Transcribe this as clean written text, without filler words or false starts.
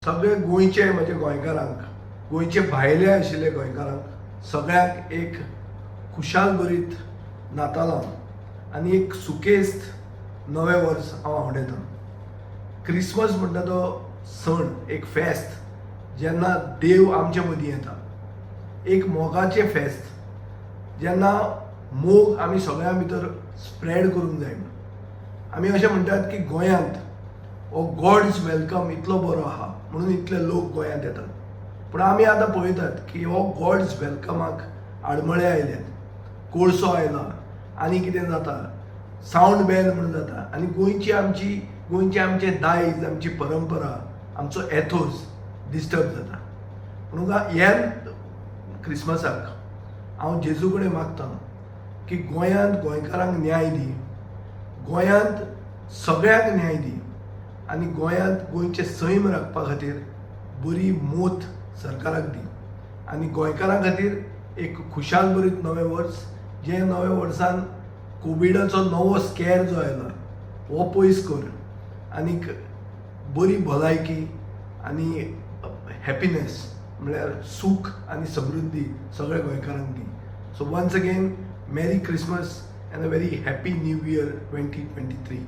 सगळे गोंयचे म्हणजे गोंयकारांक गोंयचे भायले आशिल्ले गोंयकारांक सगळ्याक एक खुशाल भरीत नातालां आनी एक सुकेस्त नवें वर्स हांव आवडयतां. क्रिसमस म्हणटा तो सण, एक फेस्त जेन्ना देव आमचे मदीं येता, एक मोगाचें फेस्त जेन्ना मोग आमी सगळ्यां भितर स्प्रेड करूंक जाय. आमी अशें म्हणटात की गोंयांत हो गॉड्स वेलकम इतलो बरो आहा म्हणून इतले लोक गोंयांत येतात. पूण आमी आतां पळयतात की हो गॉड्स वेलकमाक आडमळे आयल्यात, कोळसो आयला आनी कितें जाता, सावंड बेल म्हणून जाता आनी गोंयचे आमचे दायज, आमची परंपरा, आमचो एथोस डिस्टर्ब जाता. म्हणून ह्या क्रिसमसाक हांव जेजू कडेन मागतां की गोंयांत गोंयकारांक न्याय दी, गोंयांत सगळ्याक न्याय दी आनी गोंयांत गोंयचे सैम राखपा खातीर बरी मोत सरकाराक दी आनी गोंयकारां खातीर एक खुशाल भरीत नवें वर्स, जे नव्या वर्सान कोविडाचो नवो स्कॅर जो आयला हो पयस कर आनीक बरी भलायकी आनी हॅपिनेस म्हळ्यार सूख आनी समृद्धी सगळ्या गोंयकारांक दी. So once again merry Christmas and a very happy new year 2023.